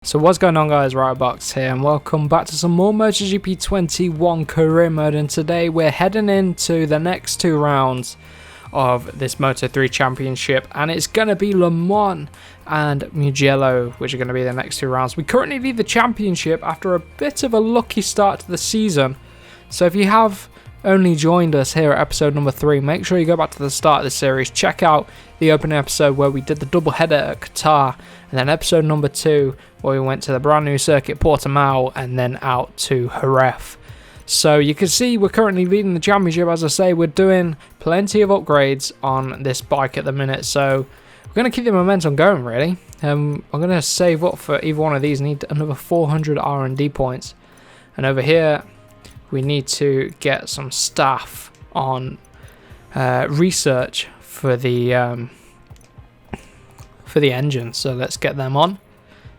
So what's going on, guys? Box here and welcome back to some more MotoGP 21 career mode, and today we're heading into the next two rounds of this Moto3 championship, and it's going to be Le Mans and Mugello, which are going to be the next two rounds. We currently lead the championship after a bit of a lucky start to the season, so if you have only joined us here at episode number 3, make sure you go back to the start of the series, check out the opening episode where we did the double header at Qatar, and then episode number 2 where we went to the brand new circuit Portimao and then out to Jerez. So you can see we're currently leading the championship. As I say, we're doing plenty of upgrades on this bike at the minute, so we're going to keep the momentum going really. I'm going to save up for either one of these. Need another 400 R&D points, and over here we need to get some staff on research for the engine, so let's get them on.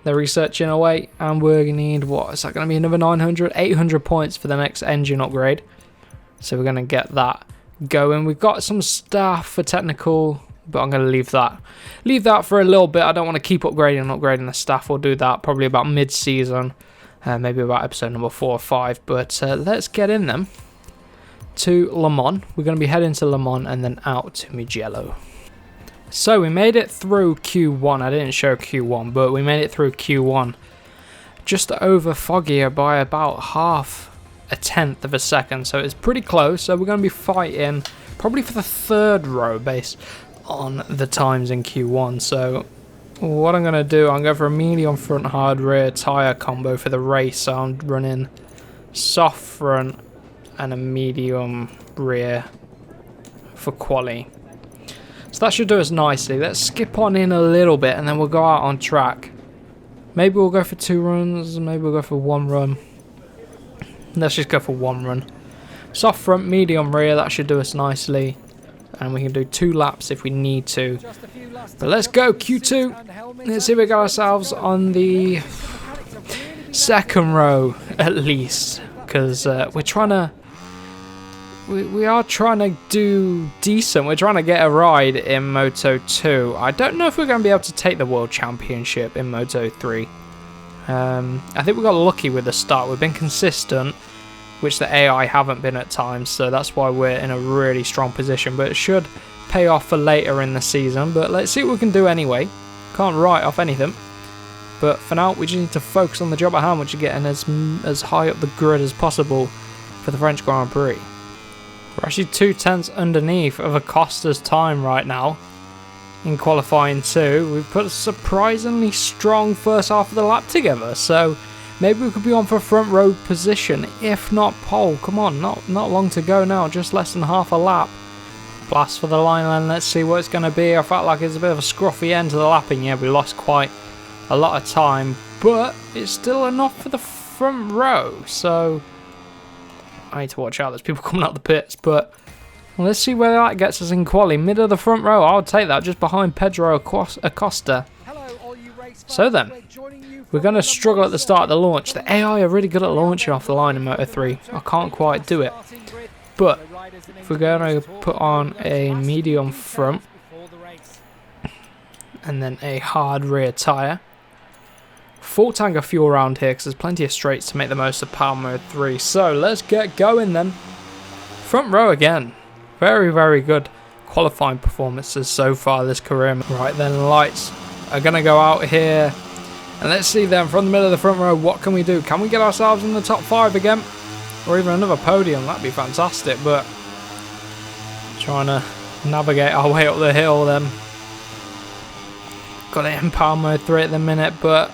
They're researching away, and we need, what is that going to be, another 800 points for the next engine upgrade. So we're going to get that going. We've got some staff for technical, but I'm going to leave that for a little bit. I don't want to keep upgrading the staff. We'll do that probably about mid-season, maybe about episode number 4 or 5. But let's get in them to Le Mans. We're going to be heading to Le Mans and then out to Mugello. So we made it through Q1. I didn't show Q1, but we made it through Q1 just over Foggier by about half a tenth of a second, so it's pretty close. So we're going to be fighting probably for the third row based on the times in Q1. So what I'm going to do, I'm going for a medium front hard rear tyre combo for the race. So I'm running soft front and a medium rear for quali. So that should do us nicely. Let's skip on in a little bit and then we'll go out on track. Maybe we'll go for 2 runs, maybe we'll go for 1 run. Let's just go for 1 run. Soft front, medium rear, that should do us nicely. And we can do 2 laps if we need to. But let's go, Q2. Let's see if we got ourselves on the second row at least. Because we're trying to... We are trying to do decent. We're trying to get a ride in Moto 2. I don't know if we're going to be able to take the World Championship in Moto 3. I think we got lucky with the start. We've been consistent, which the AI haven't been at times, so that's why we're in a really strong position. But it should pay off for later in the season. But let's see what we can do anyway. Can't write off anything. But for now, we just need to focus on the job at hand, which is getting as high up the grid as possible for the French Grand Prix. We're actually 2 tenths underneath of Acosta's time right now in qualifying 2. We've put a surprisingly strong first half of the lap together, so maybe we could be on for front row position, if not pole. Come on, not long to go now, just less than half a lap. Blast for the line, and let's see what it's going to be. I felt like it's a bit of a scruffy end to the lap, and yeah, we lost quite a lot of time, but it's still enough for the front row, so I need to watch out. There's people coming out the pits, but let's see where that gets us in quali. Mid of the front row, I'll take that, just behind Pedro Acosta. So then, we're going to struggle at the start of the launch. The AI are really good at launching off the line in Moto 3. I can't quite do it. But if we're going to put on a medium front and then a hard rear tyre, full tank of fuel around here because there's plenty of straights to make the most of Power Mode 3. So let's get going then. Front row again. Very, very good qualifying performances so far this career. Right then, lights are going to go out here. And let's see then from the middle of the front row, what can we do? Can we get ourselves in the top 5 again? Or even another podium? That'd be fantastic. But trying to navigate our way up the hill then. Got it in Power Mode 3 at the minute, but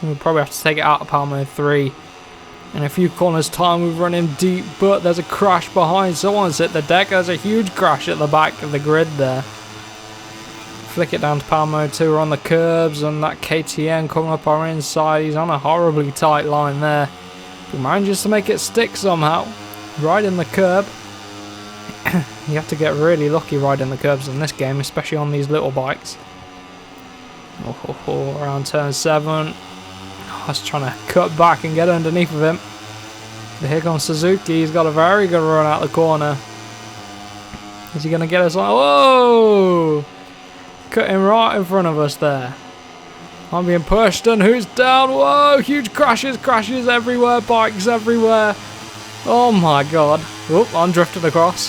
we'll probably have to take it out of Power Mode 3. In a few corners time, we've run in deep, but there's a crash behind. Someone's hit the deck. There's a huge crash at the back of the grid there. Flick it down to Power Mode 2. We're on the curbs, and that KTM coming up our inside. He's on a horribly tight line there. He manages to make it stick somehow. Riding the curb. You have to get really lucky riding the curbs in this game, especially on these little bikes. Around turn 7. I was trying to cut back and get underneath of him. But here comes Suzuki. He's got a very good run out the corner. Is he going to get us on? Whoa! Cutting right in front of us there. I'm being pushed, and who's down? Whoa, huge crashes everywhere, bikes everywhere. Oh my god. Oh, I'm drifting across.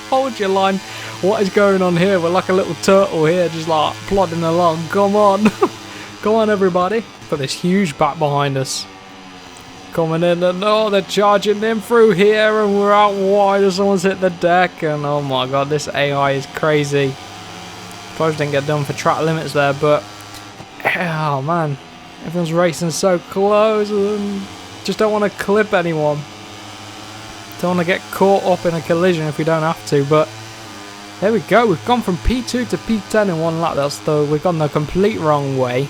Hold your line. What is going on here? We're like a little turtle here, just like plodding along. Come on. Come on, everybody. Got this huge back behind us. Coming in, and oh, they're charging in through here, and we're out wide as someone's hit the deck. And oh my god, this AI is crazy. Probably didn't get done for track limits there, but oh man, everyone's racing so close, and just don't want to clip anyone. Don't want to get caught up in a collision if we don't have to, but there we go. We've gone from P2 to P10 in one lap. We've gone the complete wrong way.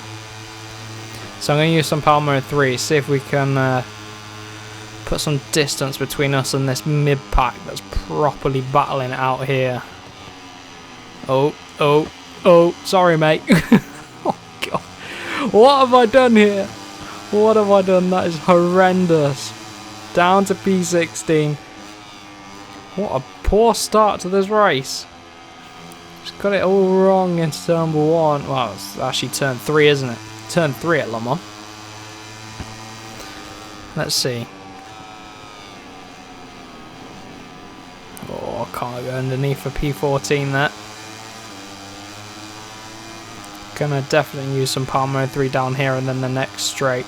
So I'm going to use some power mode 3, see if we can put some distance between us and this mid pack that's properly battling it out here. Oh, sorry mate. Oh god, what have I done here? What have I done? That is horrendous. Down to P16. What a poor start to this race. Just got it all wrong into turn 1. Well, it's actually turn 3, isn't it? Turn 3 at Le Mans. Let's see. Oh, I can't go underneath for P14 there. Gonna definitely use some power mode 3 down here and then the next straight.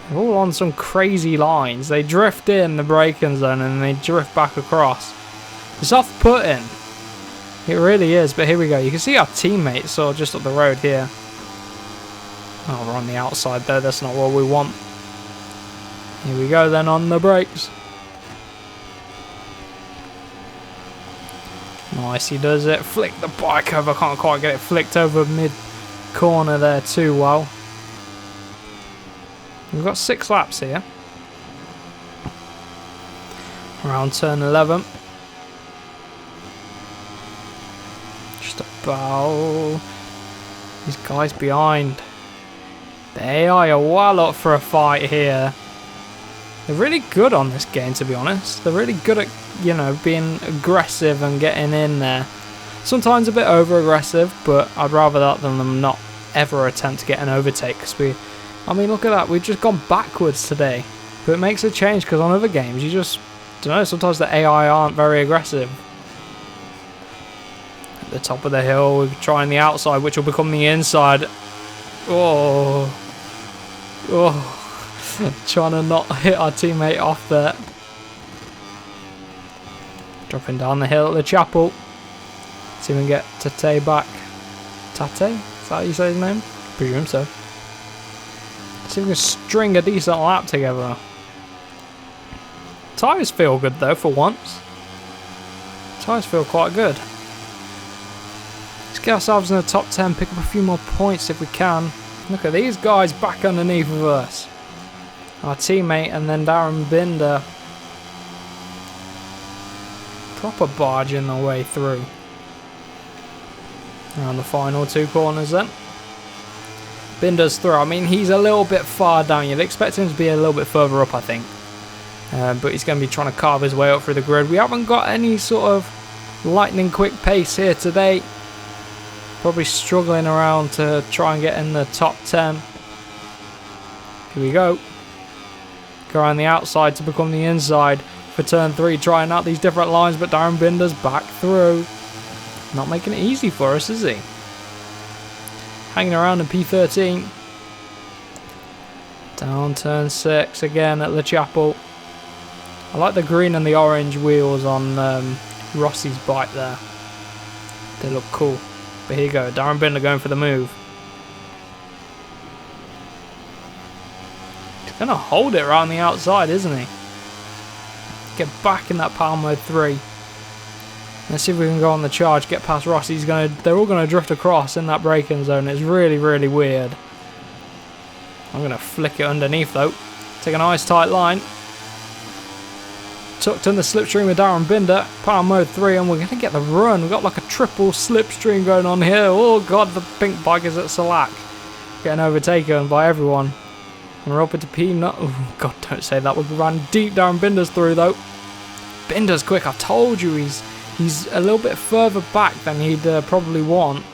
They're all on some crazy lines. They drift in the braking zone and they drift back across. It's off-putting. It really is, but here we go. You can see our teammates sort of just up the road here. Oh, we're on the outside there. That's not what we want. Here we go then on the brakes. Nice, he does it. Flick the bike over. Can't quite get it flicked over mid-corner there too well. We've got 6 laps here. Around turn 11. Just about. These guys behind. The AI are well up for a fight here. They're really good on this game, to be honest. They're really good at, you know, being aggressive and getting in there. Sometimes a bit over-aggressive, but I'd rather that than them not ever attempt to get an overtake, because I mean, look at that. We've just gone backwards today. But it makes a change because on other games, you just, don't know, sometimes the AI aren't very aggressive. At the top of the hill, we're trying the outside, which will become the inside. Oh. Trying to not hit our teammate off there. Dropping down the hill at the chapel. See if we can get Tate back. Tate? Is that how you say his name? Presume so. See if we can string a decent lap together. Tyres feel good though for once. Tyres feel quite good. Let's get ourselves in the top 10, pick up a few more points if we can. Look at these guys back underneath of us. Our teammate and then Darren Binder. Proper barging their way through. Around the final 2 corners then. Binder's through. I mean, he's a little bit far down. You'd expect him to be a little bit further up, I think. But he's going to be trying to carve his way up through the grid. We haven't got any sort of lightning quick pace here today. Probably struggling around to try and get in the top 10. Here we go. Go around the outside to become the inside for turn 3. Trying out these different lines, but Darren Binder's back through. Not making it easy for us, is he? Hanging around in P13. Down turn 6 again at the chapel. I like the green and the orange wheels on Rossi's bike there. They look cool. But here you go, Darren Binder going for the move. He's going to hold it right on the outside, isn't he? Get back in that power mode 3. Let's see if we can go on the charge, get past Rossi. They're all going to drift across in that braking zone. It's really, really weird. I'm going to flick it underneath though. Take a nice tight line. Tucked in the slipstream with Darren Binder. Power mode 3 and we're going to get the run. We've got like a triple slipstream going on here. Oh god, the pink bike is at Salak. Getting overtaken by everyone. And we're up into P. Oh god, don't say that. We ran deep. Darren Binder's through though. Binder's quick. I told you he's a little bit further back than he'd probably want.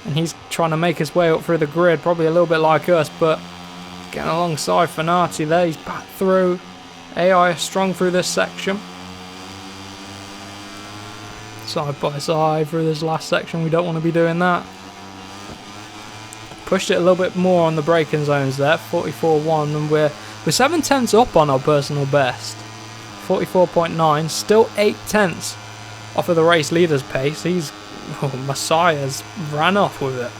And he's trying to make his way up through the grid, probably a little bit like us, but getting alongside Fenati there. He's back through. AI is strong through this section. Side by side through this last section. We don't want to be doing that. Pushed it a little bit more on the braking zones there. 44.1, and we're 7/10 up on our personal best. 44.9, still 8/10 off of the race leader's pace. Messiah's ran off with it.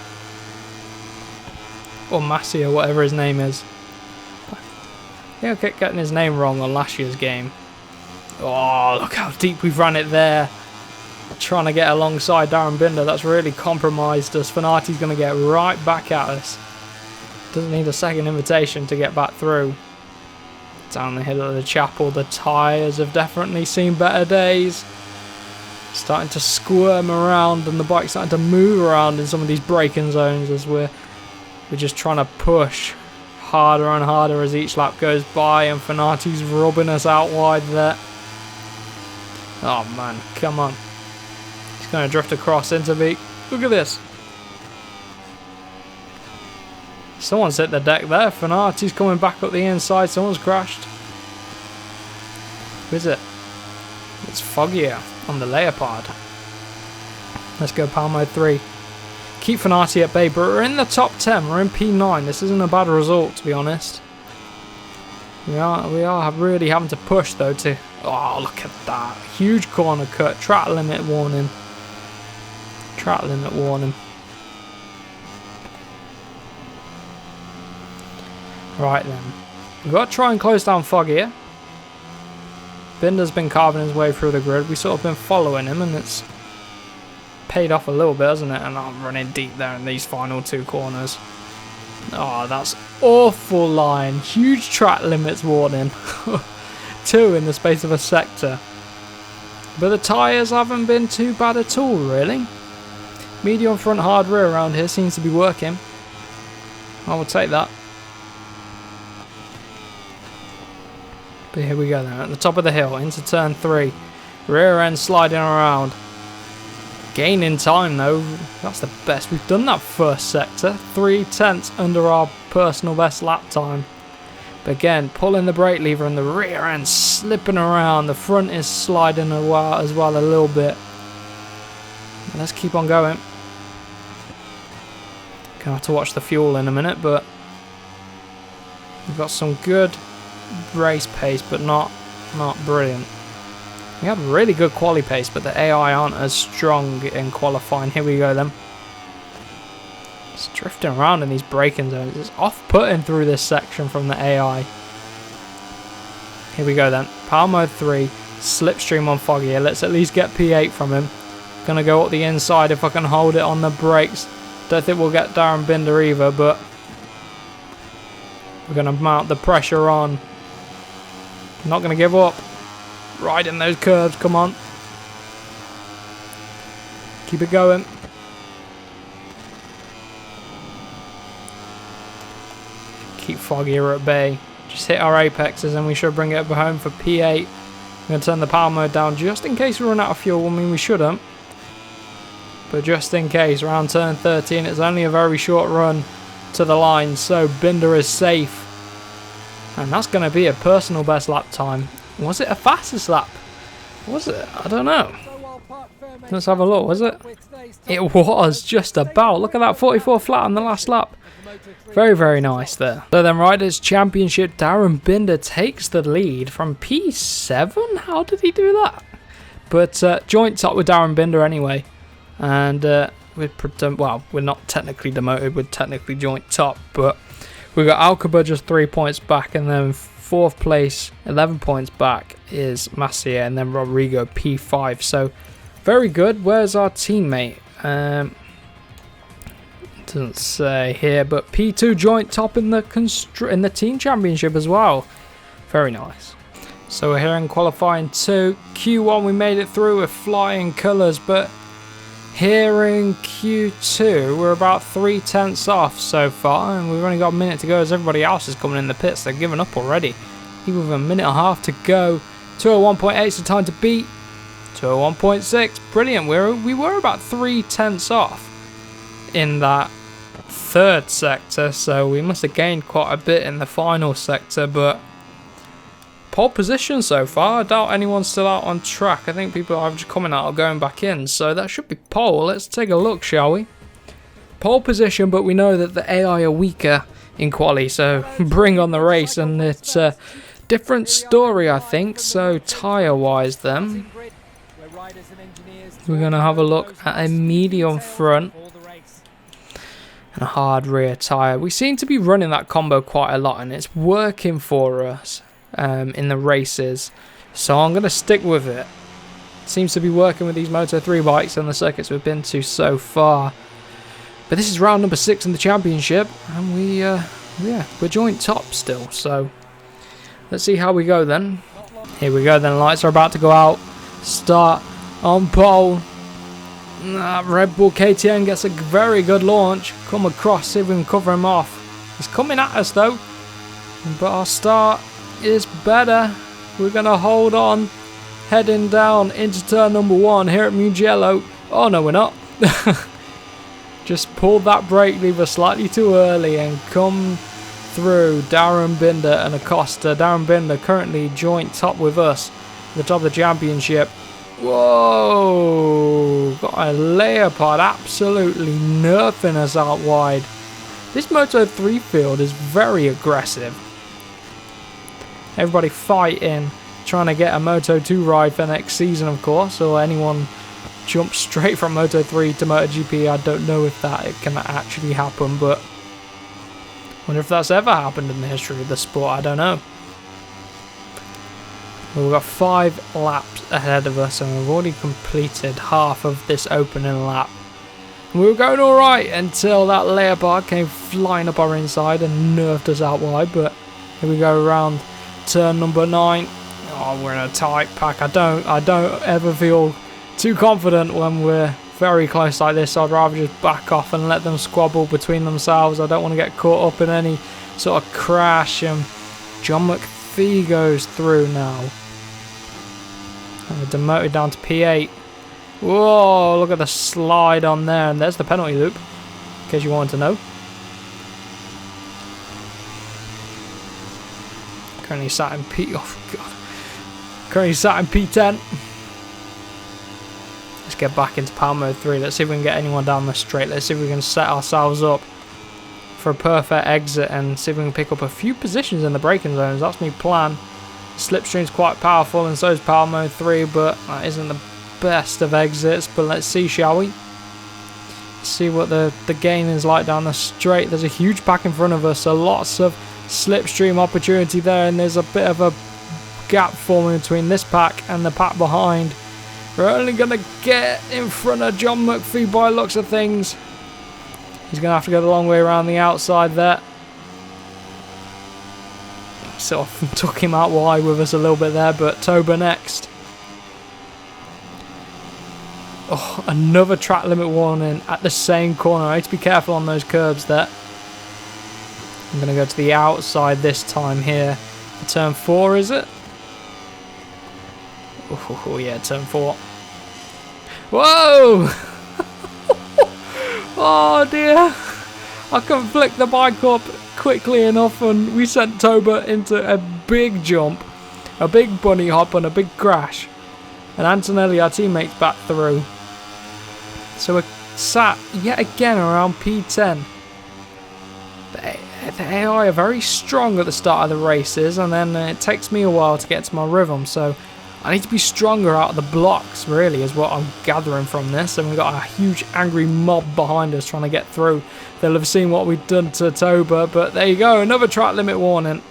Or Massia, whatever his name is. Yeah, I kept getting his name wrong on last year's game. Oh, look how deep we've ran it there. Trying to get alongside Darren Binder. That's really compromised us. Fenati's going to get right back at us. Doesn't need a second invitation to get back through. Down the hill of the chapel. The tyres have definitely seen better days. Starting to squirm around, and the bike's starting to move around in some of these braking zones as we're just trying to push harder and harder as each lap goes by, and Fenati's rubbing us out wide there. Oh man, come on. He's going to drift across into me. Look at this. Someone's hit the deck there. Fenati's coming back up the inside. Someone's crashed. Who is it? It's Foggier on the Leopard. Let's go Power Mode 3. Keep Fenati at bay, but we're in the top 10. We're in P9. This isn't a bad result, to be honest. We are really having to push, though, to... Oh, look at that. Huge corner cut. Track limit warning. Track limit warning. Right, then. We've got to try and close down Foggier. Binder's been carving his way through the grid. We've sort of been following him, and it's paid off a little bit, hasn't it? And I'm running deep there in these final two corners. Oh, that's awful line. Huge track limits warning. 2 in the space of a sector. But the tyres haven't been too bad at all, really. Medium front, hard rear around here seems to be working. I will take that. But here we go then, at the top of the hill, into turn 3. Rear end sliding around. Gaining time though, that's the best. We've done that first sector, 3/10 under our personal best lap time. But again, pulling the brake lever and the rear end slipping around. The front is sliding as well a little bit. Let's keep on going. Gonna have to watch the fuel in a minute, but we've got some good race pace, but not brilliant. We have really good quali pace, but the AI aren't as strong in qualifying. Here we go then. It's drifting around in these braking zones. It's off-putting through this section from the AI. Here we go then. Power Mode 3. Slipstream on Foggier. Let's at least get P8 from him. Gonna go up the inside if I can hold it on the brakes. Don't think we'll get Darren Binder either, but we're gonna mount the pressure on. Not gonna give up. Riding those curves, come on. Keep it going. Keep Foggier at bay. Just hit our apexes and we should bring it home for P8. I'm going to turn the power mode down just in case we run out of fuel. I mean, we shouldn't. But just in case, around turn 13, it's only a very short run to the line, so Binder is safe. And that's going to be a personal best lap time. Was it a fastest lap? Was it? I don't know. Let's have a look, was it? It was, just about. Look at that, 44 flat on the last lap. Very, very nice there. So then, Riders' Championship, Darren Binder takes the lead from P7? How did he do that? But joint top with Darren Binder anyway. And we're not technically demoted, we're technically joint top. But we've got Alcaba just 3 points back, and then 4th place, 11 points back, is Massia, and then Rodrigo P5. So very good. Where's our teammate? Doesn't say here, but P2 joint top in the team championship as well. Very nice. So we're here in qualifying 2. Q1 we made it through with flying colours, but here in Q2 we're about 3/10 off so far, and we've only got a minute to go as everybody else is coming in the pits. They're giving up already. Even with a minute and a half to go. 201.8 is the time to beat. 201.6, brilliant. We were about 3/10 off. in that third sector, so we must have gained quite a bit in the final sector, but pole position so far. I doubt anyone's still out on track. I think people are just coming out or going back in, so that should be pole. Let's take a look, shall we? Pole position, but we know that the AI are weaker in quali, so bring on the race, and it's a different story, I think. So tyre wise then, we're going to have a look at a medium front and a hard rear tyre. We seem to be running that combo quite a lot, and it's working for us in the races, so I'm going to stick with it. Seems to be working with these Moto3 bikes and the circuits we've been to so far. But this is round number 6 in the championship, and we're joint top still, so let's see how we go then. Here we go then, lights are about to go out. Start on pole. Red Bull KTM gets a very good launch. Come across, see if we can cover him off. He's coming at us though, but our start is better. We're going to hold on, heading down into turn number 1 here at Mugello. Oh no, we're not. Just pulled that brake lever slightly too early and come through Darren Binder and Acosta. Darren Binder currently joint top with us at the top of the championship. Whoa! Got a Leopard absolutely nerfing us out wide. This Moto3 field is very aggressive. Everybody fighting, trying to get a Moto2 ride for next season, of course, or anyone jump straight from Moto3 to MotoGP. I don't know if that can actually happen, but I wonder if that's ever happened in the history of the sport. I don't know. Well, we've got 5 laps ahead of us, and we've already completed half of this opening lap. And we were going alright until that Leopard came flying up our inside and nerfed us out wide, but here we go around turn number 9. Oh, we're in a tight pack. I don't ever feel too confident when we're very close like this. I'd rather just back off and let them squabble between themselves. I don't want to get caught up in any sort of crash. And John McPhee goes through now. And we're demoted down to P8. Whoa, look at the slide on there. And there's the penalty loop, in case you wanted to know. Currently sat in Currently sat in P10. Let's get back into Palmo 3. Let's see if we can get anyone down the straight. Let's see if we can set ourselves up for a perfect exit and see if we can pick up a few positions in the braking zones. That's my plan. Slipstream's quite powerful, and so is Palmo 3, but that isn't the best of exits. But let's see, shall we? See what the gain is like down the straight. There's a huge pack in front of us, so lots of slipstream opportunity there, and there's a bit of a gap forming between this pack and the pack behind. We're only going to get in front of John McPhee by looks of things. He's going to have to go the long way around the outside there. Sort of took him out wide with us a little bit there, but Toba next. Oh, another track limit warning at the same corner. I need to be careful on those curbs there. I'm going to go to the outside this time here. For turn 4, is it? Oh yeah, turn 4. Whoa! Oh dear. I couldn't flick the bike up quickly enough, and we sent Toba into a big jump, a big bunny hop and a big crash. And Antonelli, our teammate's back through. So we're sat yet again around P10. The AI are very strong at the start of the races, and then it takes me a while to get to my rhythm, so I need to be stronger out of the blocks, really, is what I'm gathering from this. And we've got a huge angry mob behind us trying to get through. They'll have seen what we've done to Toba, but there you go, another track limit warning.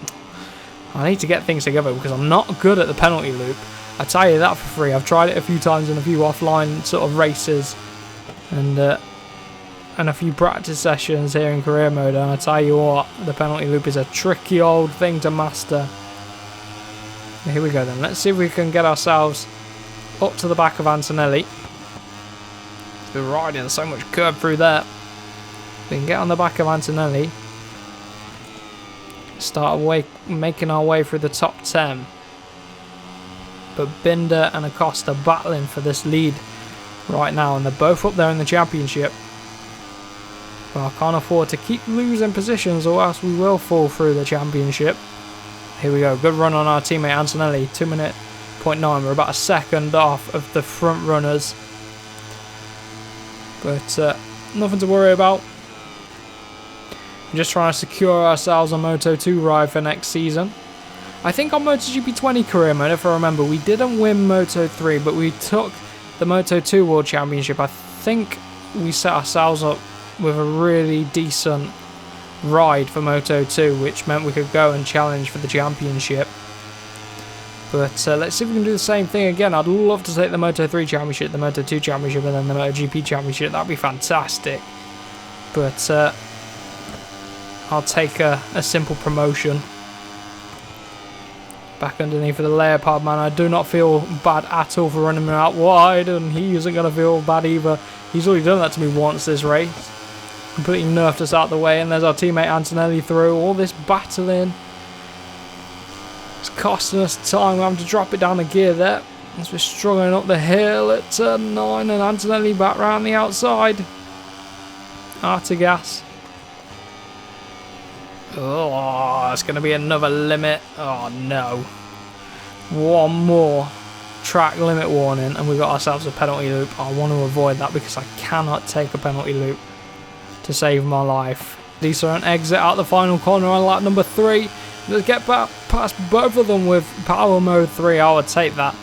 I need to get things together because I'm not good at the penalty loop. I tell you that for free. I've tried it a few times in a few offline sort of races and a few practice sessions here in career mode, and I tell you what, the penalty loop is a tricky old thing to master. Here we go then. Let's see if we can get ourselves up to the back of Antonelli. We're riding so much curb through there. We can get on the back of Antonelli. Start making our way through the top 10. But Binder and Acosta battling for this lead right now, and they're both up there in the championship. But I can't afford to keep losing positions or else we will fall through the championship. Here we go. Good run on our teammate Antonelli. 2:09. We're about a second off of the front runners. But nothing to worry about. We're just trying to secure ourselves a Moto2 ride for next season. I think on MotoGP 20 career mode, if I remember, we didn't win Moto3, but we took the Moto2 World Championship. I think we set ourselves up with a really decent ride for Moto2, which meant we could go and challenge for the championship. But let's see if we can do the same thing again. I'd love to take the Moto3 Championship, the Moto2 Championship, and then the MotoGP Championship. That'd be fantastic. But I'll take a simple promotion. Back underneath for the Leopard man. I do not feel bad at all for running him out wide, and he isn't going to feel bad either. He's already done that to me once this race. Completely nerfed us out of the way, and there's our teammate Antonelli through. All this battling. It's costing us time. We're having to drop it down the gear there. As we're struggling up the hill at turn 9, and Antonelli back round the outside. Artigas. Oh, it's going to be another limit. Oh no. One more track limit warning and we've got ourselves a penalty loop. I want to avoid that because I cannot take a penalty loop to save my life. Decent exit out the final corner on lap number 3. Let's get past both of them with Power Mode 3. I would take that.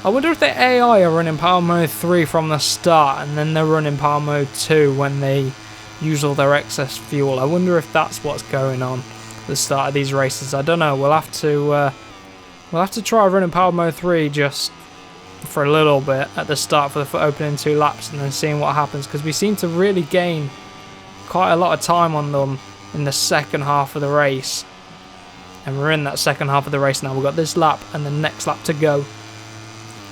I wonder if the AI are running Power Mode 3 from the start and then they're running Power Mode 2 when they use all their excess fuel. I wonder if that's what's going on at the start of these races. I don't know. We'll have to try running Power Mode 3 just for a little bit at the start for the opening 2 laps and then seeing what happens, because we seem to really gain quite a lot of time on them in the second half of the race. And we're in that second half of the race now. We've got this lap and the next lap to go.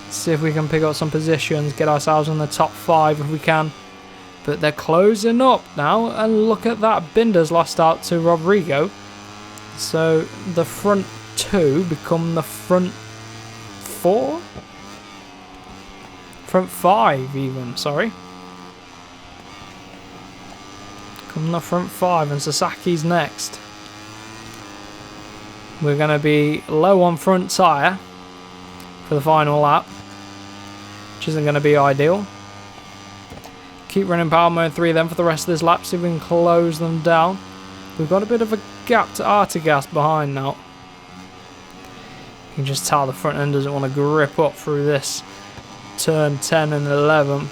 Let's see if we can pick up some positions, get ourselves in the top 5 if we can. But they're closing up now, and look at that. Binder's lost out to Rodrigo. So the front 2 become the front 4? Front 5 even, sorry. Come the front 5, and Sasaki's next. We're going to be low on front tyre for the final lap, which isn't going to be ideal. Keep running Power Mode 3 then for the rest of this lap, see if we can close them down. We've got a bit of a gap to Artigas behind now. You can just tell the front end doesn't want to grip up through this turn 10 and 11.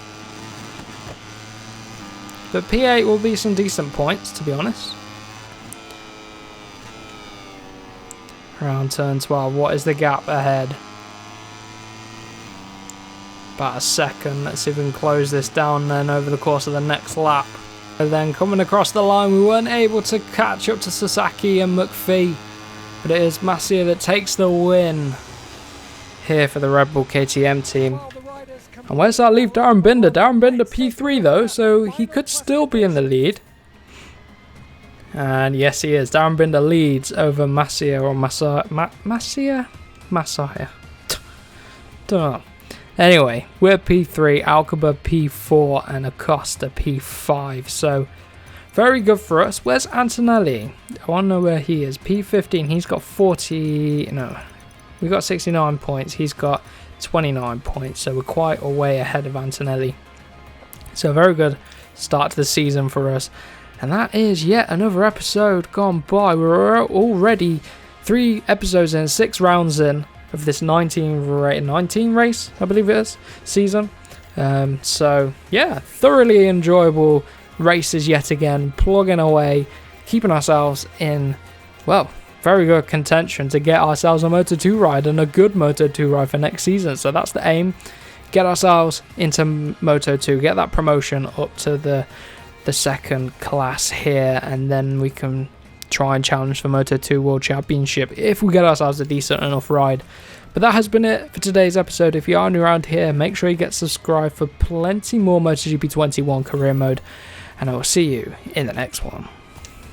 But P8 will be some decent points, to be honest. Around turn 12, what is the gap ahead? About a second. Let's see if we can close this down then over the course of the next lap. And then coming across the line, we weren't able to catch up to Sasaki and McPhee, but it is Masia that takes the win here for the Red Bull KTM team. And where's that leave Darren Binder? Darren Binder P3 though, so he could still be in the lead. And yes, he is. Darren Binder leads over Masia or Masia? Masaya. Don't know. Anyway, we're P3, Alcaba P4, and Acosta P5. So, very good for us. Where's Antonelli? I want to know where he is. P15, he's got 40... No, we got 69 points. He's got 29 points. So, we're quite a way ahead of Antonelli. So, very good start to the season for us. And that is yet another episode gone by. We're already 3 episodes in, 6 rounds in of this 19 race, I believe it is, season. So yeah, thoroughly enjoyable races yet again, plugging away, keeping ourselves in, well, very good contention to get ourselves a Moto2 ride and a good Moto2 ride for next season. So that's the aim, get ourselves into Moto2, get that promotion up to the second class here, and then we can try and challenge for Moto2 World Championship if we get ourselves a decent enough ride. But that has been it for today's episode. If you are new around here, make sure you get subscribed for plenty more MotoGP 21 career mode, and I will see you in the next one.